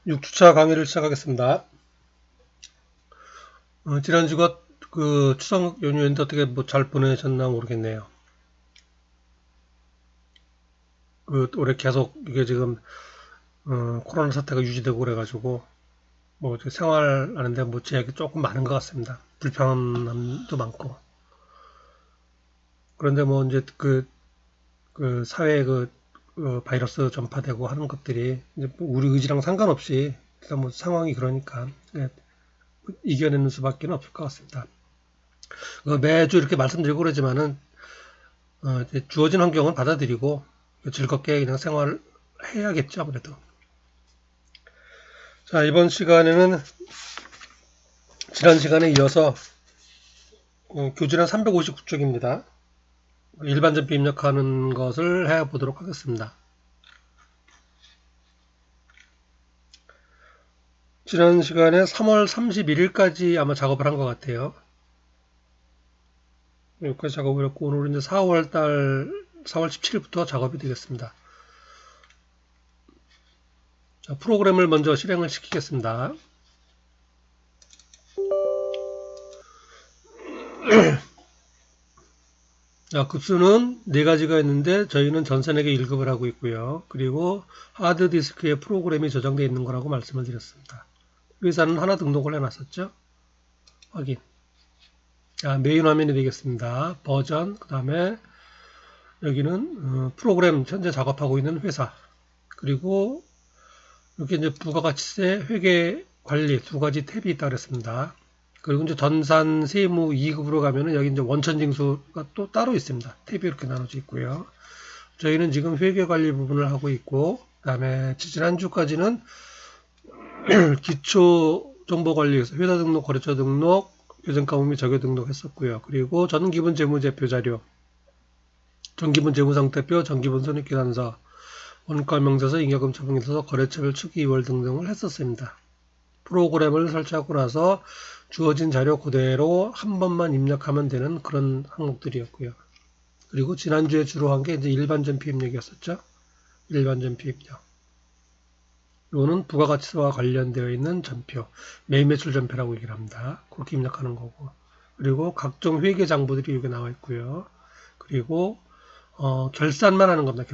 6주차 강의를 시작하겠습니다. 지난 주가 그 추석 연휴인데 어떻게 뭐 잘 보내셨나 모르겠네요. 올해 계속 이게 지금 코로나 사태가 유지되고 그래가지고 뭐 생활하는데 뭐 제약이 조금 많은 것 같습니다. 불편함도 많고. 그런데 뭐 이제 그 사회에 바이러스 전파되고 하는 것들이 이제 뭐 우리 의지랑 상관없이 일단 뭐 상황이 그러니까 이겨내는 수밖에 없을 것 같습니다. 매주 이렇게 말씀드리고 그러지만은 이제 주어진 환경은 받아들이고 즐겁게 그냥 생활을 해야겠죠, 아무래도. 자, 이번 시간에는 지난 시간에 이어서 교재는 359쪽입니다. 일반전표 입력하는 것을 해보도록 하겠습니다. 지난 시간에 3월 31일까지 아마 작업을 한 것 같아요. 여기까지 작업을 했고 오늘은 이제 4월 17일부터 작업이 되겠습니다. 자, 프로그램을 먼저 실행을 시키겠습니다. 자, 급수는 네 가지가 있는데 저희는 전선에게 1급을 하고 있고요. 그리고 하드디스크에 프로그램이 저장되어 있는 거라고 말씀을 드렸습니다. 회사는 하나 등록을 해놨었죠. 확인. 자, 메인 화면이 되겠습니다. 버전, 그 다음에 여기는 프로그램 현재 작업하고 있는 회사, 그리고 이렇게 이제 부가가치세, 회계 관리 두 가지 탭이 있다 그랬습니다. 그리고 이제 전산 세무 2급으로 가면은 여기 이제 원천징수가 또 따로 있습니다. 탭이 이렇게 나눠져 있고요. 저희는 지금 회계 관리 부분을 하고 있고, 그 다음에 지난주까지는 기초 정보 관리에서 회사 등록, 거래처 등록, 교정가무 및 적용 등록 했었고요. 그리고 전기분 재무제표 자료, 전기분 재무상태표, 전기분 손익계산서, 원가명세서, 잉여금 처분계산서, 거래처별 추기 2월 등등을 했었습니다. 프로그램을 설치하고 나서 주어진 자료 그대로 한 번만 입력하면 되는 그런 항목들이었고요. 그리고 지난주에 주로 한 게 이제 일반전표 입력이었었죠. 일반전표 입력. 이거는 부가가치세와 관련되어 있는 전표, 매매출 전표라고 얘기를 합니다. 그렇게 입력하는 거고. 그리고 각종 회계 장부들이 여기 나와 있고요. 그리고 결산만 하는 겁니다.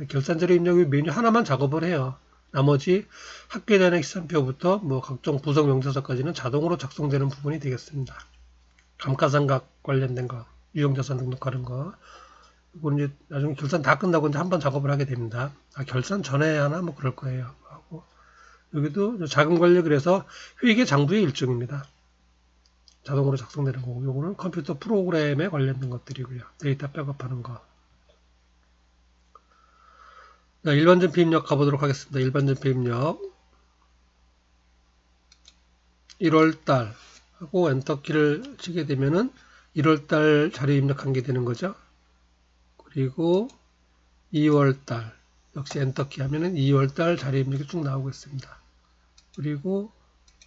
결산 자료 입력이 메뉴 하나만 작업을 해요. 나머지 학계단액 시산표부터 뭐 각종 부속 명세서까지는 자동으로 작성되는 부분이 되겠습니다. 감가상각 관련된 거, 유형자산 등록하는 거. 이건 이제 나중에 결산 다 끝나고 이제 한번 작업을 하게 됩니다. 결산 전에 하나 뭐 그럴 거예요. 하고 여기도 자금 관리, 그래서 회계 장부의 일종입니다. 자동으로 작성되는 거고, 요거는 컴퓨터 프로그램에 관련된 것들이고요. 데이터 백업하는 거. 자, 일반전표 입력 가보도록 하겠습니다. 일반전표 입력 1월달 하고 엔터키를 치게 되면은 1월달 자료 입력한 게 되는 거죠. 그리고 2월달 역시 엔터키 하면은 2월달 자료 입력이 쭉 나오고 있습니다. 그리고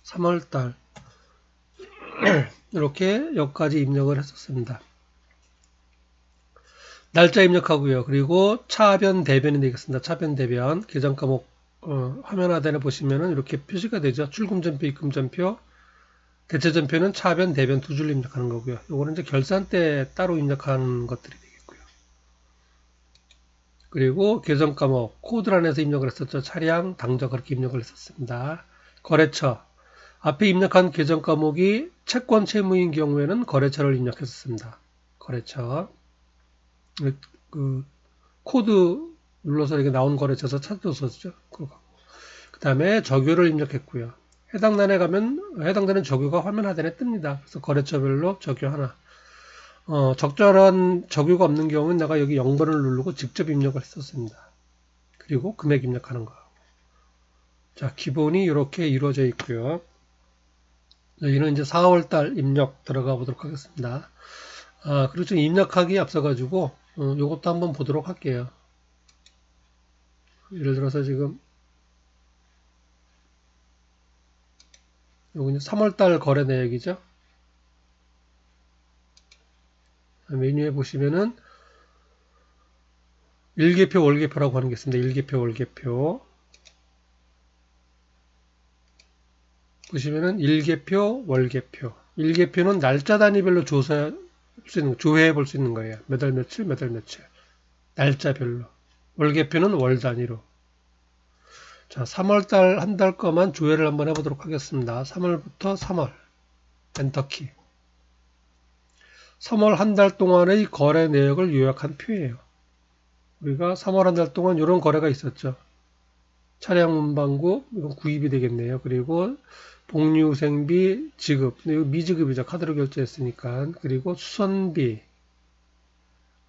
3월달 이렇게 여기까지 입력을 했었습니다. 날짜 입력하고요. 그리고 차변 대변이 되겠습니다. 차변 대변 계정 과목 화면 하단에 보시면은 이렇게 표시가 되죠. 출금전표, 입금전표, 대체전표는 차변, 대변 두 줄 입력하는 거고요. 요거는 이제 결산 때 따로 입력하는 것들이 되겠고요. 그리고 계정 과목 코드 안에서 입력을 했었죠. 차량, 당좌 그렇게 입력을 했었습니다. 거래처 앞에 입력한 계정 과목이 채권 채무인 경우에는 거래처를 입력했었습니다. 거래처 그 코드 눌러서 이렇게 나온 거래처에서 찾았었죠. 그 다음에 적요를 입력했고요. 해당란에 가면 해당되는 적요가 화면 하단에 뜹니다. 그래서 거래처별로 적요 하나. 적절한 적요가 없는 경우는 내가 여기 0번을 누르고 직접 입력을 했었습니다. 그리고 금액 입력하는 거. 자, 기본이 이렇게 이루어져 있고요. 저희는 이제 4월달 입력 들어가 보도록 하겠습니다. 그리고 좀 입력하기에 앞서가지고 이것도 한번 보도록 할게요. 예를 들어서 지금 요거 이제 3월달 거래 내역이죠. 메뉴에 보시면은 일개표, 월개표라고 하는 게 있습니다. 일개표, 월개표. 보시면은 일개표, 월개표. 일개표는 날짜 단위별로 조회해 볼 수 있는 거예요. 몇 월 며칠, 몇 월 며칠. 날짜별로. 월개표는 월 단위로. 자, 3월달 한 달 거만 조회를 한번 해보도록 하겠습니다. 3월부터 3월. 엔터키. 3월 한 달 동안의 거래 내역을 요약한 표예요. 우리가 3월 한 달 동안 이런 거래가 있었죠. 차량 문방구, 이건 구입이 되겠네요. 그리고 복리후생비 지급, 이거 미지급이죠. 카드로 결제했으니까. 그리고 수선비,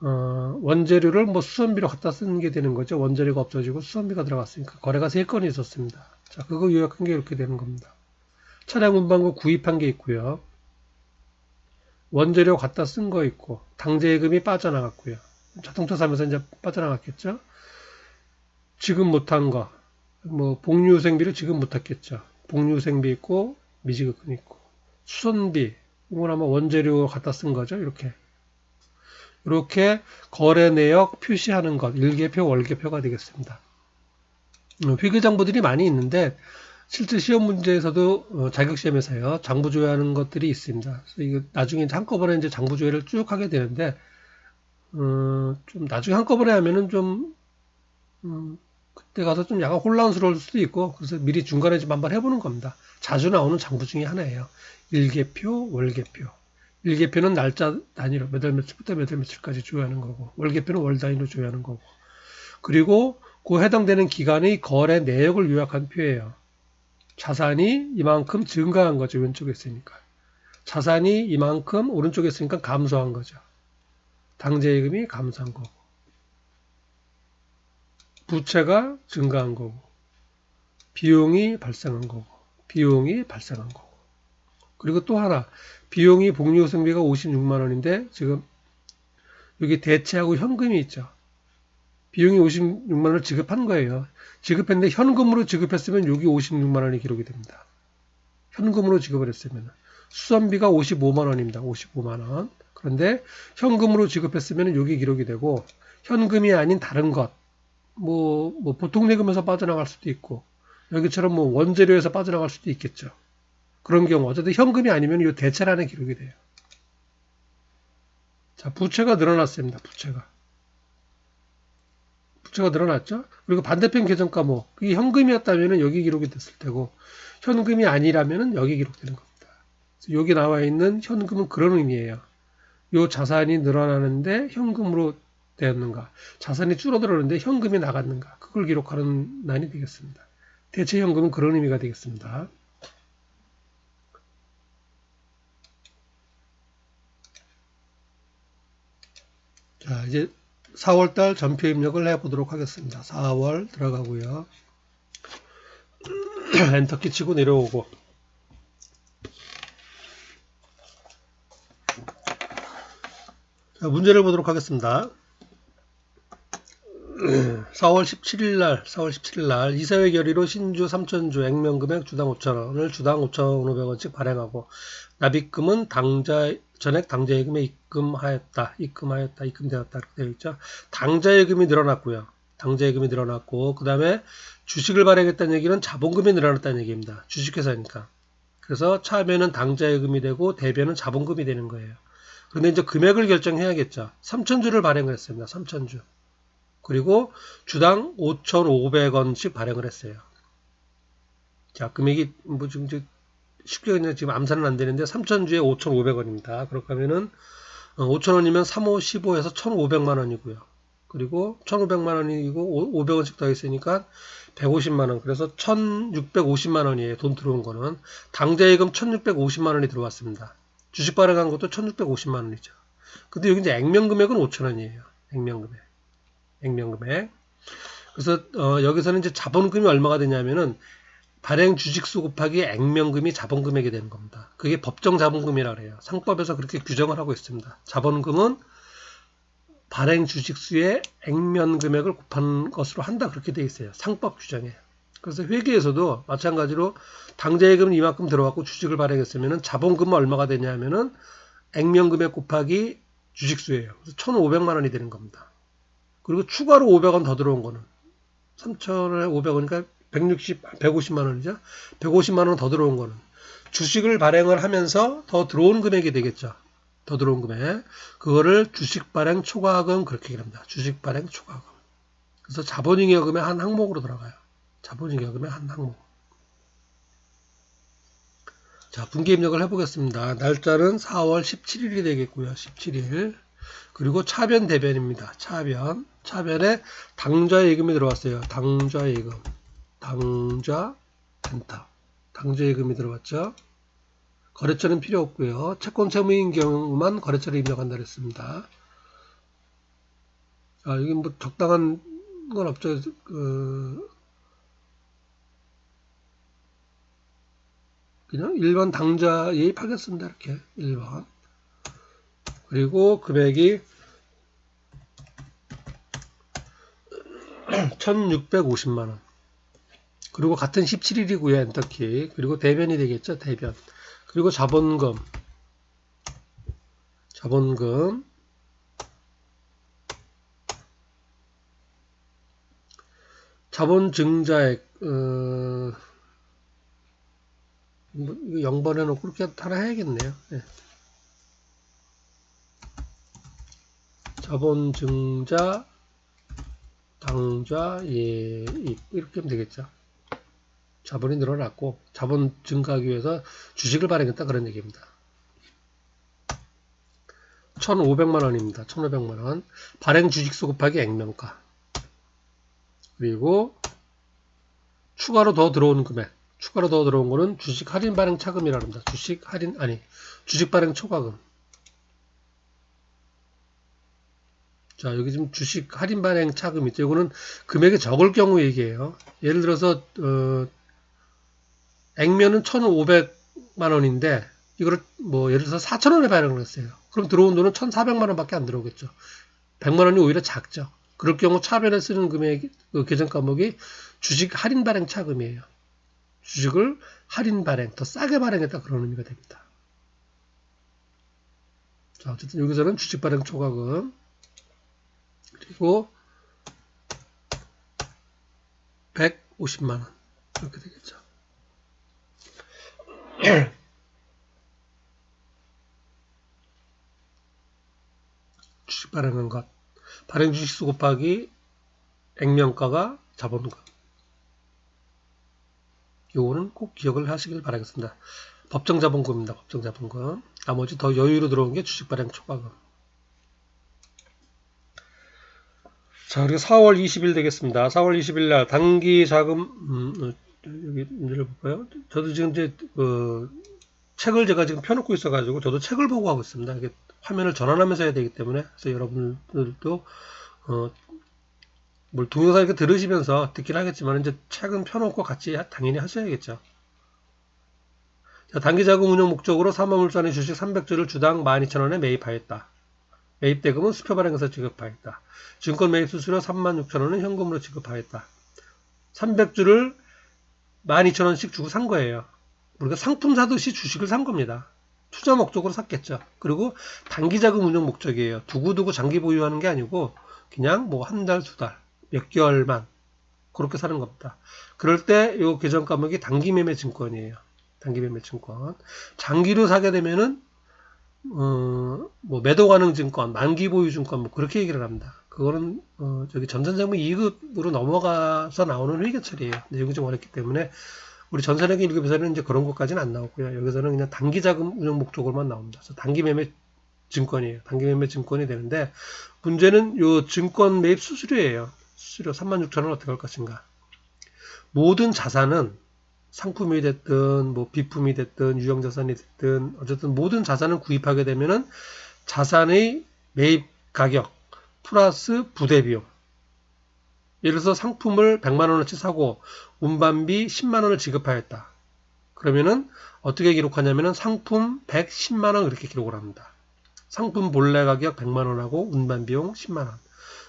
원재료를 뭐 수선비로 갖다 쓰는 게 되는 거죠. 원재료가 없어지고 수선비가 들어갔으니까 거래가 3건이 있었습니다. 자, 그거 요약한 게 이렇게 되는 겁니다. 차량 문방구 구입한 게 있고요. 원재료 갖다 쓴 거 있고, 당제예금이 빠져나갔고요. 자동차 사면서 이제 빠져나갔겠죠. 지급 못한 거, 뭐 복리후생비를 지급 못했겠죠. 복리후생비 있고 미지급금 있고 수선비, 이건 아마 원재료 갖다 쓴 거죠. 이렇게 거래 내역 표시하는 것, 일개표, 월개표가 되겠습니다. 회계장부들이 많이 있는데 실제 시험 문제에서도 자격시험에서요 장부 조회하는 것들이 있습니다. 그래서 이거 나중에 한꺼번에 이제 장부 조회를 쭉 하게 되는데 좀 나중에 한꺼번에 하면은 좀 그때 가서 좀 약간 혼란스러울 수도 있고 그래서 미리 중간에 좀 한번 해보는 겁니다. 자주 나오는 장부 중에 하나예요. 일개표, 월개표. 일개표는 날짜 단위로 몇 월 며칠부터 몇 월 며칠까지 조회하는 거고 월개표는 월 단위로 조회하는 거고 그리고 그 해당되는 기간의 거래 내역을 요약한 표예요. 자산이 이만큼 증가한 거죠. 왼쪽에 있으니까. 자산이 이만큼 오른쪽에 있으니까 감소한 거죠. 당제예금이 감소한 거고 부채가 증가한 거고 비용이 발생한 거고 비용이 발생한 거고 그리고 또 하나 비용이 복리후생비가 56만원인데 지금 여기 대체하고 현금이 있죠. 비용이 56만원을 지급한 거예요. 지급했는데 현금으로 지급했으면 여기 56만원이 기록이 됩니다. 현금으로 지급을 했으면 수선비가 55만원입니다. 55만원. 그런데 현금으로 지급했으면 여기 기록이 되고 현금이 아닌 다른 것 뭐 보통예금에서 빠져나갈 수도 있고 여기처럼 뭐 원재료에서 빠져나갈 수도 있겠죠. 그런 경우 어쨌든 현금이 아니면 이 대체란에 기록이 돼요. 자, 부채가 늘어났습니다. 부채가 늘어났죠. 그리고 반대편 계정 과목 이게 현금이었다면 여기 기록이 됐을 테고 현금이 아니라면 여기 기록되는 겁니다. 여기 나와 있는 현금은 그런 의미예요. 이 자산이 늘어나는데 현금으로 되었는가, 자산이 줄어들었는데 현금이 나갔는가, 그걸 기록하는 난이 되겠습니다. 대체 현금은 그런 의미가 되겠습니다. 자, 이제 4월달 전표 입력을 해보도록 하겠습니다. 4월 들어가고요. 엔터키 치고 내려오고 자, 문제를 보도록 하겠습니다. 4월 17일 날 이사회 결의로 신주 3,000주 액면금액 주당 5,000원을 주당 5,500원씩 발행하고 납입금은 전액 당자예금에 입금되었다 이렇게 되어 있죠. 당자예금이 늘어났고요. 당자예금이 늘어났고 그 다음에 주식을 발행했다는 얘기는 자본금이 늘어났다는 얘기입니다. 주식회사니까. 그래서 차변은 당자예금이 되고 대변은 자본금이 되는 거예요. 그런데 이제 금액을 결정해야겠죠. 3,000주를 발행을 했습니다. 3,000주. 그리고 주당 5,500원씩 발행을 했어요. 자, 금액이 뭐 지금 쉽게 그냥 지금 암산은 안 되는데 3,000주에 5,500원입니다. 그렇게 하면은 5,000원이면 3호 15에서 1,500만 원이고요. 그리고 1,500만 원이고 500원씩 더 있으니까 150만 원. 그래서 1,650만 원이에요. 돈 들어온 거는. 당자예금 1,650만 원이 들어왔습니다. 주식 발행한 것도 1,650만 원이죠. 근데 여기 이제 액면금액은 5,000원이에요. 액면금액. 그래서 여기서는 이제 자본금이 얼마가 되냐면은 발행 주식수 곱하기 액면금이 자본금액이 되는 겁니다. 그게 법정 자본금이라고 해요. 상법에서 그렇게 규정을 하고 있습니다. 자본금은 발행 주식수의 액면금액을 곱한 것으로 한다 그렇게 되어 있어요. 상법 규정에. 그래서 회계에서도 마찬가지로 당자예금은 이만큼 들어왔고 주식을 발행했으면 자본금은 얼마가 되냐면은 액면금액 곱하기 주식수예요. 그래서 1,500만 원이 되는 겁니다. 그리고 추가로 500원 더 들어온 거는 3,000원에 500원이니까 150만 원이죠. 150만 원 더 들어온 거는 주식을 발행을 하면서 더 들어온 금액이 되겠죠. 더 들어온 금액. 그거를 주식 발행 초과금 그렇게 얘기합니다. 주식 발행 초과금. 그래서 자본잉여금의 한 항목으로 들어가요. 자본잉여금의 한 항목. 자, 분기 입력을 해보겠습니다. 날짜는 4월 17일이 되겠고요. 17일. 그리고 차변 대변입니다. 차변. 차변에 당좌 예금이 들어왔어요. 당좌 예금. 당좌 엔터. 당좌 예금이 들어왔죠. 거래처는 필요 없고요. 채권 채무인 경우만 거래처를 입력한다 그랬습니다. 자, 여기 뭐 적당한 건 없죠. 그냥 1번 당좌 예입하겠습니다. 이렇게 1번. 그리고 금액이 1650만원. 그리고 같은 17일이고요. 엔터키. 그리고 대변이 되겠죠. 대변. 그리고 자본금. 자본증자액. 이거 0번 해놓고 그렇게 하나 해야겠네요. 네. 자본증자 당좌 예입 이렇게 하면 되겠죠. 자본이 늘어났고 자본 증가하기 위해서 주식을 발행했다 그런 얘기입니다. 1,500만원입니다. 1,500만원. 발행 주식수 곱하기 액면가. 그리고 추가로 더 들어오는 금액. 추가로 더 들어온 거는 주식 할인 발행 차금이라고 합니다. 주식 발행 초과금. 자, 여기 지금 주식 할인 발행 차금 있죠. 이거는 금액이 적을 경우 얘기예요. 예를 들어서 액면은 1,500만 원인데 이거를 뭐 예를 들어서 4,000원에 발행을 했어요. 그럼 들어온 돈은 1,400만 원밖에 안 들어오겠죠. 100만 원이 오히려 작죠. 그럴 경우 차변에 쓰는 금액 계정 과목이 주식 할인 발행 차금이에요. 주식을 할인 발행, 더 싸게 발행했다 그런 의미가 됩니다. 자, 어쨌든 여기서는 주식 발행 초과금 그리고 150만 원 이렇게 되겠죠. 주식 발행한 것. 발행 주식수 곱하기 액면가가 자본금. 요거는 꼭 기억을 하시길 바라겠습니다. 법정 자본금입니다. 법정 자본금. 나머지 더 여유로 들어온 게 주식 발행 초과금. 자, 그리고 4월 20일 되겠습니다. 4월 20일 날 단기 자금 여기 문제를 볼까요? 저도 지금 이제 책을 제가 지금 펴놓고 있어가지고 저도 책을 보고 하고 있습니다. 이게 화면을 전환하면서 해야 되기 때문에 그래서 여러분들도 뭘 동영상 이렇게 들으시면서 듣긴 하겠지만 이제 책은 펴놓고 같이 당연히 하셔야겠죠. 자, 단기자금 운용 목적으로 삼화물산의 주식 300주를 주당 12,000원에 매입하였다. 매입대금은 수표 발행에서 지급하였다. 증권 매입 수수료 36,000원은 현금으로 지급하였다. 300주를 12,000원씩 주고 산 거예요. 우리가 상품 사듯이 주식을 산 겁니다. 투자 목적으로 샀겠죠. 그리고 단기자금 운용 목적이에요. 두고두고 장기 보유하는 게 아니고 그냥 뭐 한 달, 두 달, 몇 개월만 그렇게 사는 겁니다. 그럴 때 이 계정 과목이 단기 매매 증권이에요. 단기 매매 증권. 장기로 사게 되면은 뭐 매도 가능 증권, 만기 보유 증권 뭐 그렇게 얘기를 합니다. 그거는 저기 전산자금 2급으로 넘어가서 나오는 회계처리예요. 내용이 좀 어렵기 때문에 우리 전산회계 1급에서는 이제 그런 것까지는 안 나오고요. 여기서는 그냥 단기 자금 운용 목적으로만 나옵니다. 그래서 단기 매매 증권이에요. 단기 매매 증권이 되는데 문제는 요 증권 매입 수수료예요. 수수료 36,000원 어떻게 할 것인가. 모든 자산은 상품이 됐든 뭐 비품이 됐든 유형자산이 됐든 어쨌든 모든 자산을 구입하게 되면은 자산의 매입 가격 플러스 부대비용. 예를 들어서 상품을 100만원어치 사고 운반비 10만원을 지급하였다. 그러면은 어떻게 기록하냐면은 상품 110만원 이렇게 기록을 합니다. 상품 본래 가격 100만원하고 운반비용 10만원.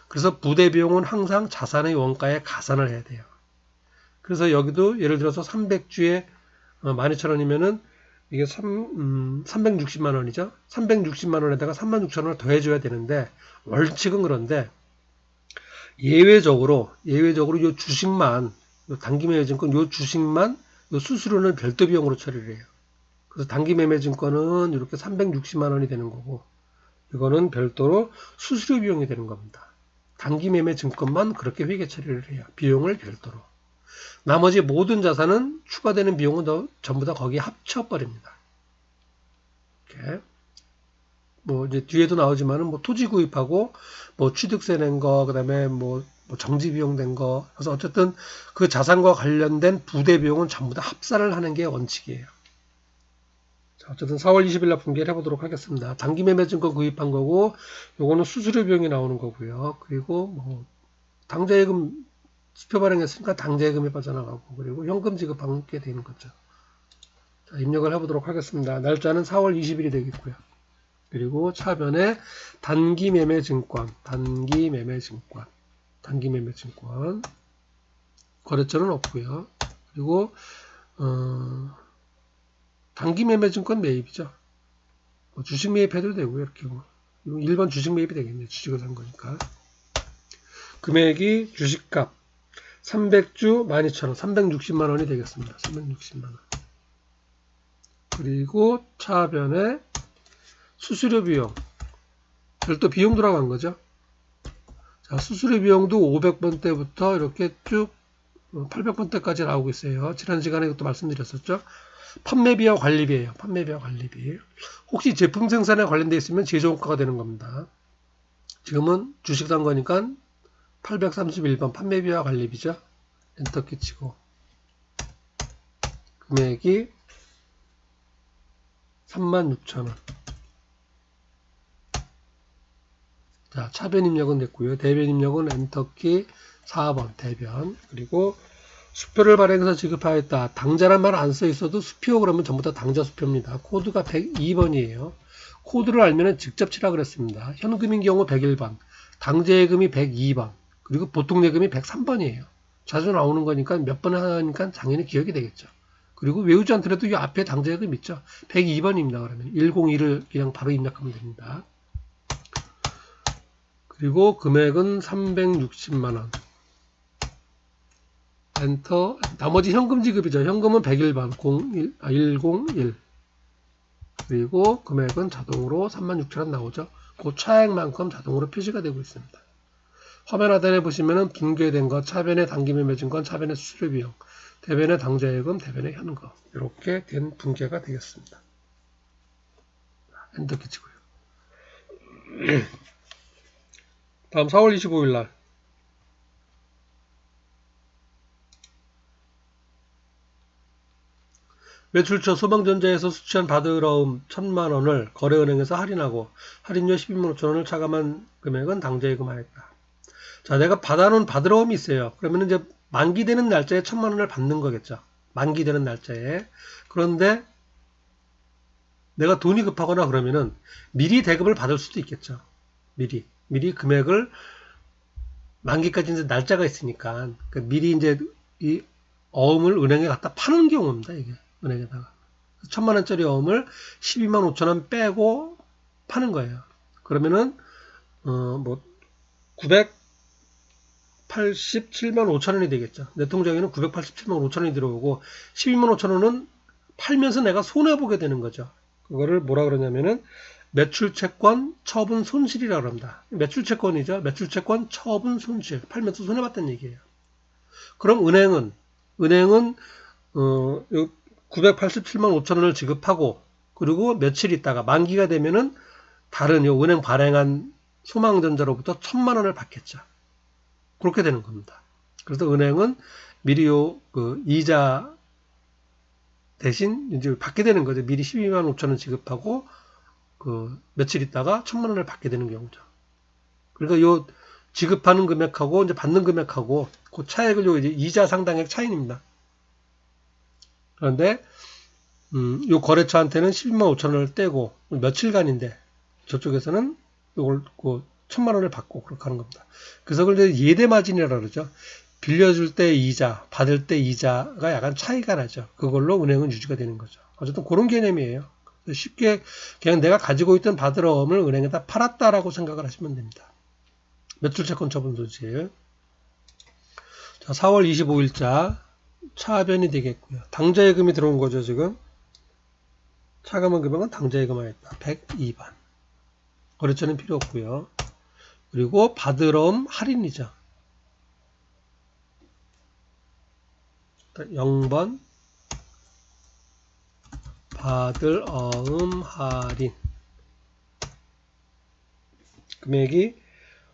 그래서 부대비용은 항상 자산의 원가에 가산을 해야 돼요. 그래서 여기도 예를 들어서 300주에 12,000원이면은 이게 360만원이죠. 360만원에다가 36,000원을 더해줘야 되는데 원칙은 그런데 예외적으로 요 주식만 요 단기매매증권 요 주식만 요 수수료는 별도 비용으로 처리를 해요. 그래서 단기매매증권은 이렇게 360만 원이 되는 거고, 이거는 별도로 수수료 비용이 되는 겁니다. 단기매매증권만 그렇게 회계 처리를 해요. 비용을 별도로. 나머지 모든 자산은 추가되는 비용은 전부 다 거기에 합쳐버립니다. 이렇게. 뭐 이제 뒤에도 나오지만은 뭐 토지 구입하고 뭐 취득세 낸 거, 그다음에 뭐 정지 비용 된 거, 그래서 어쨌든 그 자산과 관련된 부대 비용은 전부 다 합산을 하는 게 원칙이에요. 자, 어쨌든 4월 20일 날 분개를 해보도록 하겠습니다. 단기매매증권 구입한 거고, 요거는 수수료 비용이 나오는 거고요. 그리고 뭐 당좌예금 수표 발행했으니까 당좌예금이 빠져나가고, 그리고 현금 지급한 게 되는 거죠. 자, 입력을 해보도록 하겠습니다. 날짜는 4월 20일이 되겠고요. 그리고 차변에 단기매매증권, 거래처는 없고요. 그리고 단기매매증권 매입이죠. 뭐 주식 매입해도 되고요. 이렇게 뭐 1번 주식 매입이 되겠네요. 주식을 산 거니까. 금액이 주식값 300주 12,000원, 360만 원이 되겠습니다. 360만 원. 그리고 차변에 수수료 비용, 별도 비용 들어간 거죠. 자, 수수료 비용도 500번 때부터 이렇게 쭉 800번 때까지 나오고 있어요. 지난 시간에 이것도 말씀드렸었죠. 판매비와 관리비예요. 판매비와 관리비. 혹시 제품 생산에 관련되어 있으면 제조원가가 되는 겁니다. 지금은 주식 산 거니까 831번 판매비와 관리비죠. 엔터키 치고 금액이 36,000원. 자, 차변 입력은 됐고요. 대변 입력은 엔터키 4번 대변. 그리고 수표를 발행해서 지급하였다. 당자란 말 안 써 있어도 수표 그러면 전부 다 당자 수표입니다. 코드가 102번이에요. 코드를 알면 직접 치라 그랬습니다. 현금인 경우 101번, 당좌예금이 102번, 그리고 보통예금이 103번이에요. 자주 나오는 거니까 몇 번 하니까 당연히 기억이 되겠죠. 그리고 외우지 않더라도 이 앞에 당좌예금 있죠. 102번입니다. 그러면 102를 그냥 바로 입력하면 됩니다. 그리고 금액은 360만원. 엔터. 나머지 현금 지급이죠. 현금은 101번, 101. 그리고 금액은 자동으로 36,000원 나오죠. 그 차액만큼 자동으로 표시가 되고 있습니다. 화면 하단에 보시면은 분개된 것, 차변에 단기매매증권, 차변에 수수료 비용, 대변에 당좌예금, 대변에 현금. 이렇게 된 분개가 되겠습니다. 엔터 키치고요. 다음 4월 25일 날 매출처 소방전자에서 수취한 받으러움 1,000만원을 거래은행에서 할인하고 할인료 12만 5천원을 차감한 금액은 당좌예금 하였다. 자, 내가 받아놓은 받으러움이 있어요. 그러면 이제 만기되는 날짜에 1,000만원을 받는 거겠죠. 만기되는 날짜에. 그런데 내가 돈이 급하거나 그러면은 미리 대금을 받을 수도 있겠죠. 미리 금액을 만기까지 이제 날짜가 있으니까 그러니까 미리 이제 이 어음을 은행에 갖다 파는 경우입니다. 이게 은행에다가 1,000만원짜리 어음을 12만 5천원 빼고 파는 거예요. 그러면은 뭐 987만 5천원이 되겠죠. 내 통장에는 987만 5천원이 들어오고 12만 5천원은 팔면서 내가 손해보게 되는 거죠. 그거를 뭐라 그러냐면은 매출채권 처분 손실이라고 합니다. 매출채권이죠. 매출채권 처분 손실. 팔면서 손해봤다는 얘기예요. 그럼 은행은 987만 5천원을 지급하고 그리고 며칠 있다가 만기가 되면은 다른 은행 발행한 소망전자로부터 1,000만원을 받겠죠. 그렇게 되는 겁니다. 그래서 은행은 미리 이자 대신 이제 받게 되는 거죠. 미리 12만 5천원 지급하고 며칠 있다가 1,000만원을 받게 되는 경우죠. 그러니까 요 지급하는 금액하고 이제 받는 금액하고 그 차액을 이제 이자 상당액 차이입니다. 그런데 요 거래처한테는 12만 5천원을 떼고 며칠간인데 저쪽에서는 이걸 1,000만원을 받고 그렇게 하는 겁니다. 그래서 그걸 예대마진이라고 그러죠. 빌려줄 때 이자, 받을 때 이자가 약간 차이가 나죠. 그걸로 은행은 유지가 되는 거죠. 어쨌든 그런 개념이에요. 쉽게 그냥 내가 가지고 있던 받으러움을 은행에다 팔았다라고 생각을 하시면 됩니다. 매출채권 처분 손실. 자, 4월 25일자 차변이 되겠고요. 당좌예금이 들어온 거죠, 지금. 차감한 금액은 당좌예금하에 있다. 102번. 거래처는 필요 없고요. 그리고 받으러옴 할인이죠. 0번 받을 어음 할인 금액이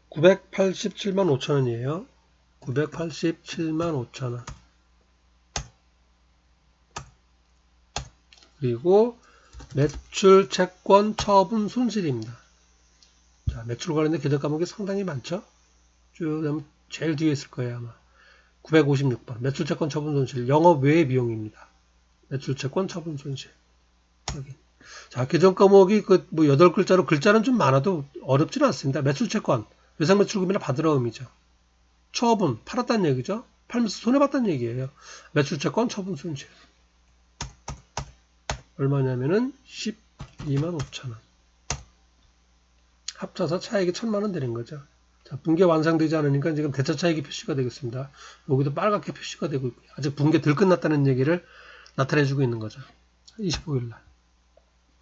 987만 5천원이에요. 987만 5천원. 그리고 매출 채권 처분 손실입니다. 자, 매출 관련된 계정 과목이 상당히 많죠? 쭉 제일 뒤에 있을 거예요, 아마. 956번. 매출 채권 처분 손실. 영업 외의 비용입니다. 매출 채권 처분 손실. 여기. 자, 계정 과목이 뭐 8글자로 글자는 좀 많아도 어렵지는 않습니다. 매출 채권. 외상 매출금이나 받으러 의미죠. 처분. 팔았다는 얘기죠. 팔면서 손해봤다는 얘기예요. 매출 채권 처분 손실. 얼마냐면은 12만 5천원. 합쳐서 차익이 1,000만원 되는 거죠. 자, 분계 완성되지 않으니까 지금 대차 차익이 표시가 되겠습니다. 여기도 빨갛게 표시가 되고 있고요. 아직 분계 덜 끝났다는 얘기를 나타내주고 있는 거죠. 25일날.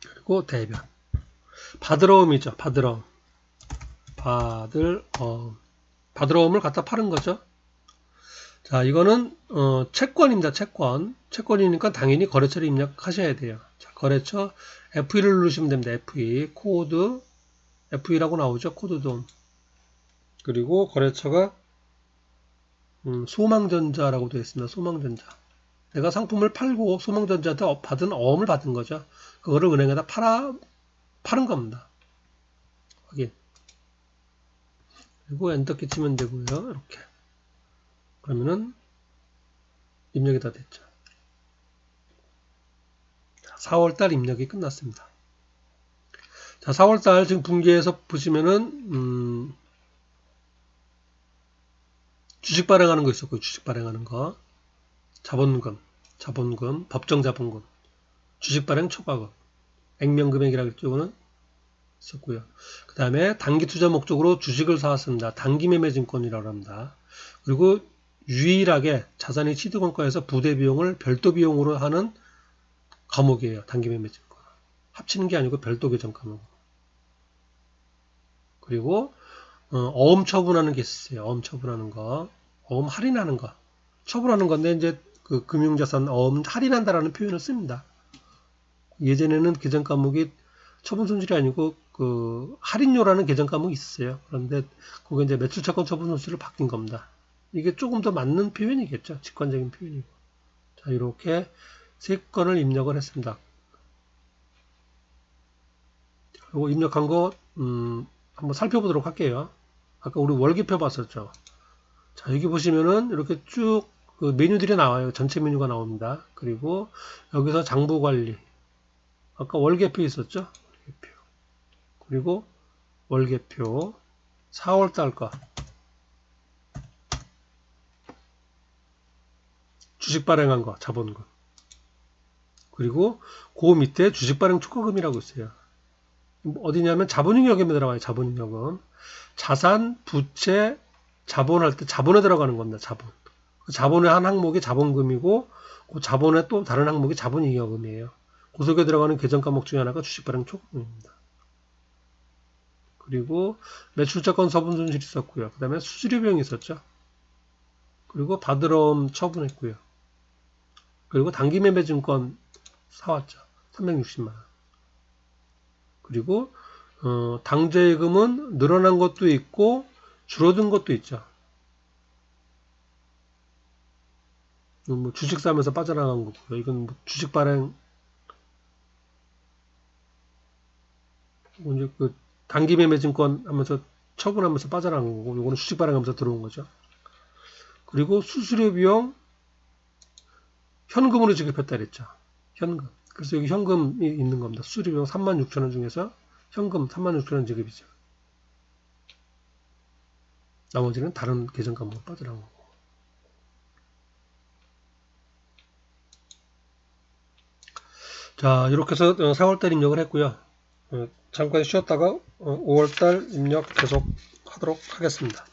그리고 대변. 받으러옴이죠. 받으러옴. 받으러옴을 갖다 파는 거죠. 자, 이거는 채권입니다. 채권. 채권이니까 당연히 거래처를 입력하셔야 돼요. 자, 거래처 F2를 누르시면 됩니다. F2 코드 F2라고 나오죠. 코드 돈. 그리고 거래처가 소망전자라고 되어 있습니다. 소망전자. 내가 상품을 팔고 소망전자한테 받은 어음을 받은 거죠. 그거를 은행에다 파는 겁니다. 확인. 그리고 엔터키 치면 되고요. 이렇게. 그러면은 입력이 다 됐죠. 4월달 입력이 끝났습니다. 자, 4월달 지금 분기에서 보시면은 주식 발행하는 거 있었고요. 주식 발행하는 거. 자본금, 법정 자본금, 주식 발행 초과금, 액면금액이라고 이쪽은 있었고요. 그 다음에 단기 투자 목적으로 주식을 사왔습니다. 단기 매매 증권이라고 합니다. 그리고 유일하게 자산의 취득원가에서 부대 비용을 별도 비용으로 하는 과목이에요. 단기 매매 증권. 합치는 게 아니고 별도 계정 과목. 그리고 어음 처분하는 게 있어요. 어음 처분하는 거. 어음 할인하는 거. 처분하는 건데 이제 그 금융자산 어음 할인한다라는 표현을 씁니다. 예전에는 계정 과목이 처분 손실이 아니고 그 할인료라는 계정 과목이 있었어요. 그런데 그게 이제 매출 채권 처분 손실로 바뀐 겁니다. 이게 조금 더 맞는 표현이겠죠. 직관적인 표현이고. 자, 이렇게 3건을 입력을 했습니다. 그리고 입력한 거 한번 살펴보도록 할게요. 아까 우리 월기표 봤었죠. 자, 여기 보시면은 이렇게 쭉 그 메뉴들이 나와요. 전체 메뉴가 나옵니다. 그리고 여기서 장부관리. 아까 월계표 있었죠? 월계표. 그리고 월계표 4월달 거. 주식 발행한 거, 자본금. 그리고 그 밑에 주식 발행 초과금이라고 있어요. 어디냐면 자본잉여금에 들어가요. 자본잉여금. 자산, 부채, 자본할 때 자본에 들어가는 겁니다. 자본. 그 자본의 한 항목이 자본금이고 그 자본의 또 다른 항목이 자본잉여금이에요. 그 속에 들어가는 계정 과목 중에 하나가 주식 발행 초과금입니다. 그리고 매출채권 처분 손실이 있었고요. 그 다음에 수수료 비용이 있었죠. 그리고 받으러옴 처분했고요. 그리고 단기 매매 증권 사왔죠. 360만원. 그리고 당좌예금은 늘어난 것도 있고 줄어든 것도 있죠. 뭐 주식 사면서 빠져나간 거고요. 이건 뭐 주식 발행 이제 그 단기 매매 증권 하면서 처분하면서 빠져나간 거고, 이거는 주식 발행하면서 들어온 거죠. 그리고 수수료 비용 현금으로 지급했다 그랬죠. 현금. 그래서 여기 현금이 있는 겁니다. 수수료 비용 36,000원 중에서 현금 36,000원 지급이죠. 나머지는 다른 계정 과목으로 빠져나간 거고. 자, 이렇게 해서 4월달 입력을 했고요. 잠깐 쉬었다가 5월달 입력 계속 하도록 하겠습니다.